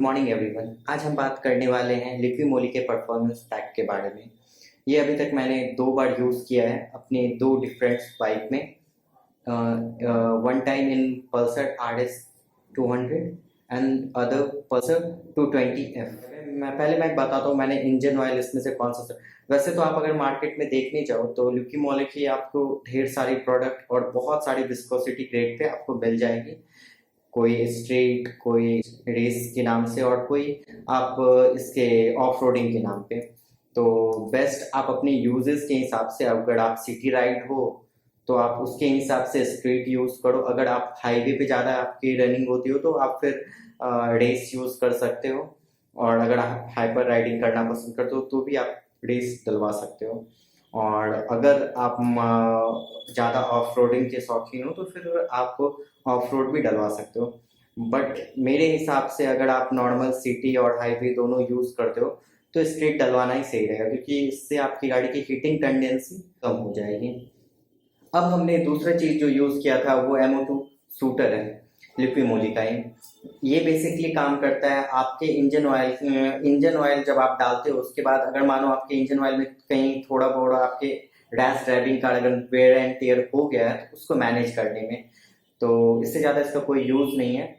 Morning everyone. आज हम बात करने वाले हैं लिक्विमोली के परफॉर्मेंस पैक के बारे में। ये अभी तक मैंने 2 बार यूज़ किया है अपने 2 डिफरेंट बाइक में। One time in Pulsar RS 200 and other Pulsar 220F। मैं बताता हूँ मैंने इंजन ऑयल इसमें से कौन सा। वैसे तो आप अगर मार्केट में देखने जाओ तो लिक्विमोली की आपको ढेर सारी प्रोडक्ट और बहुत सारी विस्कोसिटी ग्रेड पे आपको मिल जाएगी। कोई स्ट्रेट, कोई रेस के नाम से और कोई आप इसके ऑफ रोडिंग के नाम पे। तो बेस्ट आप अपने यूजेस के हिसाब से, अगर आप सिटी राइड हो तो आप उसके हिसाब से स्ट्रेट यूज करो। अगर आप हाईवे पे ज़्यादा आपकी रनिंग होती हो तो आप फिर रेस यूज कर सकते हो। और अगर आप हाइपर राइडिंग करना पसंद करते हो तो भी आप रेस डलवा सकते हो। और अगर आप ज़्यादा ऑफ रोडिंग के शौकीन हो तो फिर आप ऑफ रोड भी डलवा सकते हो। बट मेरे हिसाब से अगर आप नॉर्मल सिटी और हाईवे दोनों यूज़ करते हो तो स्ट्रेट डलवाना ही सही रहेगा, क्योंकि इससे आपकी गाड़ी की हीटिंग टेंडेंसी कम हो जाएगी। अब हमने दूसरा चीज़ जो यूज़ किया था वो MO2 शूटर है, लिक्विमोली का ही। ये बेसिकली काम करता है आपके इंजन ऑयल जब आप डालते हो उसके बाद अगर मानो आपके इंजन ऑयल में कहीं थोड़ा बहुत आपके रैश ड्राइविंग का अगर वेयर एंड टेयर हो गया है तो उसको मैनेज करने में, तो इससे ज़्यादा इसका कोई यूज़ नहीं है।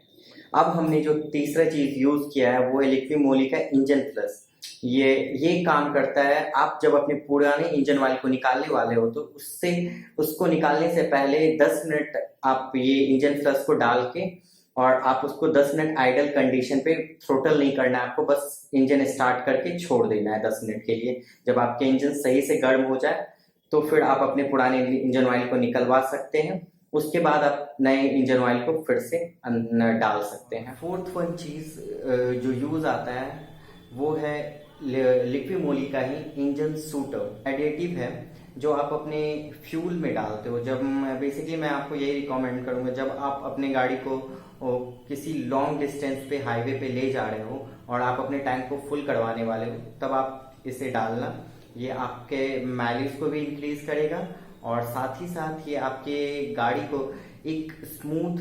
अब हमने जो तीसरा चीज़ यूज़ किया है वो है लिक्विमोली का इंजन प्लस। ये काम करता है, आप जब अपने पुराने इंजन ऑयल को निकालने वाले हो तो उसको निकालने से पहले 10 मिनट आप ये इंजन प्लस को डाल के और आप उसको 10 मिनट आइडल कंडीशन पे, थ्रोटल नहीं करना है आपको, बस इंजन स्टार्ट करके छोड़ देना है 10 मिनट के लिए। जब आपके इंजन सही से गर्म हो जाए तो फिर आप अपने पुराने इंजन ऑयल को निकलवा सकते हैं। उसके बाद आप नए इंजन ऑयल को फिर से डाल सकते हैं। फोर्थ वन चीज़ जो यूज़ आता है वो है लिक्विमोली का ही इंजन शूटर एडिटिव है, जो आप अपने फ्यूल में डालते हो। जब बेसिकली मैं आपको यही रिकमेंड करूंगा, जब आप अपने गाड़ी को किसी लॉन्ग डिस्टेंस पे हाईवे पे ले जा रहे हो और आप अपने टैंक को फुल करवाने वाले हो तब आप इसे डालना। ये आपके माइलेज को भी इंक्रीज करेगा और साथ ही साथ ये आपके गाड़ी को एक स्मूथ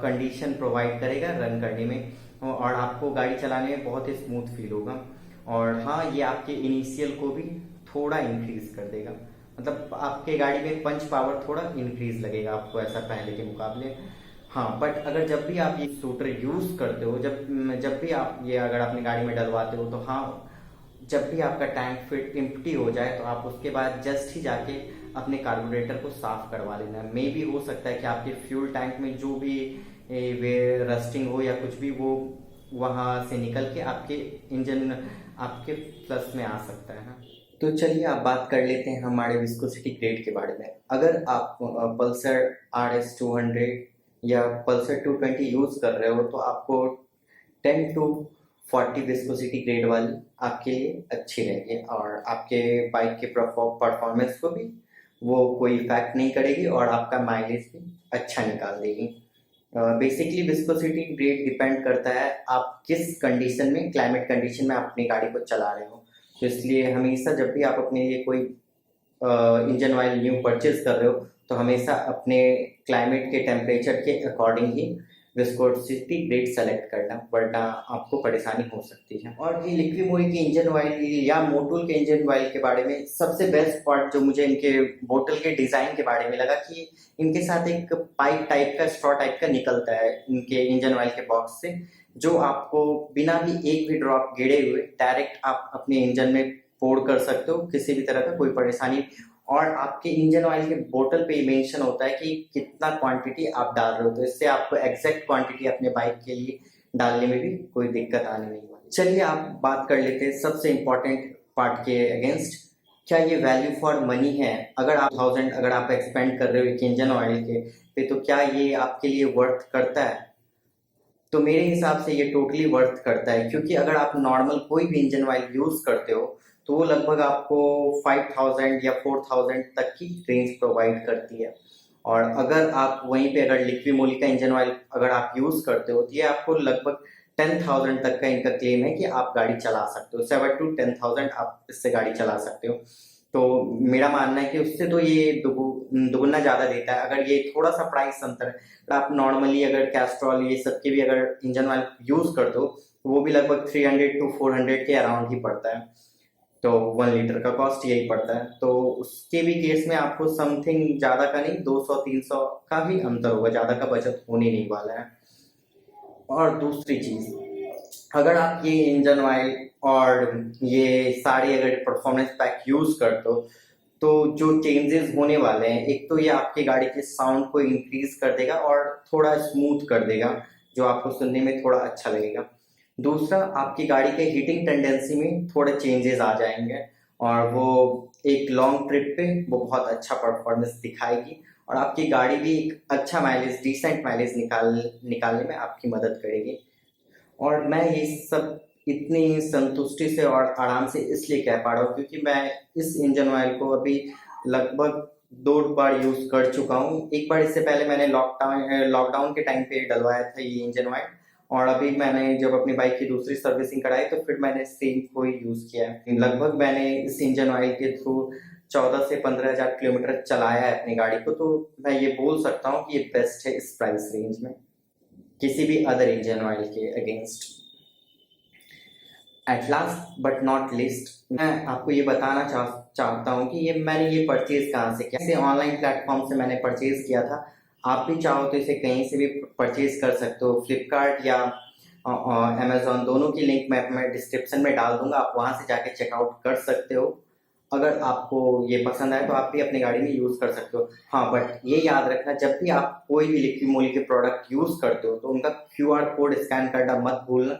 कंडीशन प्रोवाइड करेगा रन करने में, और आपको गाड़ी चलाने में बहुत ही स्मूथ फील होगा। और हाँ, ये आपके इनिशियल को भी थोड़ा इंक्रीज कर देगा, मतलब आपके गाड़ी में पंच पावर थोड़ा इंक्रीज लगेगा आपको ऐसा पहले के मुकाबले। हाँ, बट अगर जब भी आप ये शूटर यूज करते हो, जब भी आप ये अगर अपनी गाड़ी में डलवाते हो तो हाँ, जब भी आपका टैंक फिर एम्प्टी हो जाए तो आप उसके बाद जस्ट ही जाके अपने कार्बोरेटर को साफ करवा लेना। मे भी हो सकता है कि आपके फ्यूल टैंक में जो भी वे रस्टिंग हो या कुछ भी वो वहां से निकल के आपके इंजन आपके प्लस में आ सकता है ना। तो चलिए आप बात कर लेते हैं हमारे विस्कोसिटी ग्रेड के बारे में। अगर आप पल्सर RS 200 या पल्सर 220 यूज कर रहे हो तो आपको 10 to 40 विस्कोसिटी ग्रेड वाली आपके लिए अच्छी रहेगी और आपके बाइक के परफॉर्मेंस को भी वो कोई इफेक्ट नहीं करेगी और आपका माइलेज भी अच्छा निकाल देगी। बेसिकली विस्कोसिटी ग्रेड डिपेंड करता है आप किस कंडीशन में, क्लाइमेट कंडीशन में आप अपनी गाड़ी को चला रहे हो। तो इसलिए हमेशा जब भी आप अपने लिए कोई इंजन ऑयल न्यू परचेज कर रहे हो तो हमेशा अपने क्लाइमेट के टेम्परेचर के अकॉर्डिंग ही विस्कोसिटी ग्रेड सेलेक्ट करना, वरना आपको परेशानी हो सकती है। और ये लिक्विमोली के इंजन ऑयल या मोटूल के इंजन ऑयल के बारे में सबसे बेस्ट पार्ट जो मुझे इनके बोतल के डिजाइन के बारे में लगा कि इनके साथ एक पाइप टाइप का, स्ट्रॉ टाइप का निकलता है इनके इंजन ऑयल के बॉक्स से, जो आपको बिना भी एक भी ड्रॉप गिरे हुए डायरेक्ट आप अपने इंजन में पोर कर सकते हो, किसी भी तरह का कोई परेशानी। और आपके इंजन ऑयल के बोतल पे मेंशन होता है कि कितना क्वांटिटी आप डाल रहे हो, तो इससे आपको एग्जैक्ट क्वांटिटी अपने बाइक के लिए डालने में भी कोई दिक्कत आने नहीं वाली। चलिए आप बात कर लेते हैं सबसे इम्पोर्टेंट पार्ट के अगेंस्ट, क्या ये वैल्यू फॉर मनी है। अगर आप 1000 अगर आप एक्सपेंड कर रहे हो एक इंजन ऑयल के पे, तो क्या ये आपके लिए वर्थ करता है। तो मेरे हिसाब से ये टोटली वर्थ करता है, क्योंकि अगर आप नॉर्मल कोई भी इंजन ऑयल यूज करते हो तो वो लगभग आपको 5000 या 4000 तक की रेंज प्रोवाइड करती है। और अगर आप वहीं पे अगर लिक्विमोली का इंजन ऑयल अगर आप यूज करते हो तो ये आपको लगभग 10,000 तक का इनका क्लेम है कि आप गाड़ी चला सकते हो। 7 to 10,000 आप इससे गाड़ी चला सकते हो। तो मेरा मानना है कि उससे तो ये दुगुना ज़्यादा देता है। अगर ये थोड़ा सा प्राइस अंतर है, अगर आप नॉर्मली अगर कैस्ट्रॉल ये सब के भी अगर इंजन ऑयल यूज़ करते हो वो भी लगभग 300 to 400 के अराउंड ही पड़ता है। तो 1 लीटर का कॉस्ट यही पड़ता है। तो उसके भी केस में आपको समथिंग ज़्यादा का नहीं, 200-300 का ही अंतर होगा, ज़्यादा का बचत होने नहीं वाला है। और दूसरी चीज़, अगर आप ये इंजन ऑयल और ये सारे अगर परफॉर्मेंस पैक यूज़ करते हो, तो जो चेंजेस होने वाले हैं, एक तो ये आपकी गाड़ी के साउंड को इंक्रीज कर देगा और थोड़ा स्मूथ कर देगा, जो आपको सुनने में थोड़ा अच्छा लगेगा। दूसरा, आपकी गाड़ी के हीटिंग टेंडेंसी में थोड़े चेंजेस आ जाएंगे और वो एक लॉन्ग ट्रिप पे वो बहुत अच्छा परफॉर्मेंस दिखाएगी और आपकी गाड़ी भी एक अच्छा माइलेज, डिसेंट माइलेज निकालने में आपकी मदद करेगी। और मैं ये सब इतनी संतुष्टि से और आराम से इसलिए कह पा रहा हूँ क्योंकि मैं इस इंजन ऑयल को अभी लगभग 2 बार यूज़ कर चुका हूँ। एक बार इससे पहले मैंने लॉकडाउन के टाइम पे डलवाया था ये इंजन ऑयल, और अभी मैंने जब अपनी बाइक की दूसरी सर्विसिंग कराई तो फिर मैंने सेम को ही यूज़ किया है। लगभग मैंने इस इंजन ऑयल के थ्रू 14 से 15,000 किलोमीटर चलाया है अपनी गाड़ी को, तो मैं ये बोल सकता हूँ कि ये बेस्ट है इस प्राइस रेंज में किसी भी अदर इंजन ऑयल के against. At last but not least, मैं आपको ये बताना चाहता हूँ कि मैंने ये परचेज कहाँ से किया। इसे ऑनलाइन प्लेटफॉर्म से मैंने परचेज किया था। आप भी चाहो तो इसे कहीं से भी परचेज कर सकते हो, फ्लिपकार्ट या अमेजोन, दोनों की लिंक मैं डिस्क्रिप्शन में डाल दूंगा, आप वहाँ से जाके चेकआउट कर सकते हो। अगर आपको ये पसंद आए तो आप भी अपनी गाड़ी में यूज़ कर सकते हो। हाँ, बट ये याद रखना, जब भी आप कोई भी लिक्विमोली के प्रोडक्ट यूज़ करते हो तो उनका QR कोड स्कैन करना मत भूलना।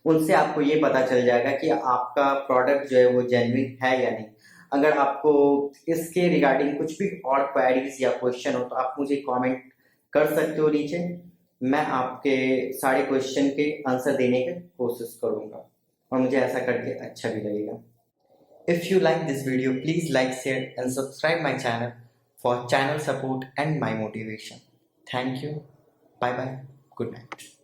उनसे आपको ये पता चल जाएगा कि आपका प्रोडक्ट जो है वो जेन्युइन है या नहीं। अगर आपको इसके रिगार्डिंग कुछ भी और क्वेरीज या क्वेश्चन हो तो आप मुझे कमेंट कर सकते हो नीचे। मैं आपके सारे क्वेश्चन के आंसर देने की कोशिश करूँगा और मुझे ऐसा करके अच्छा भी लगेगा। If you like this video, please like, share and subscribe my channel for channel support and my motivation. Thank you. Bye bye. Good night.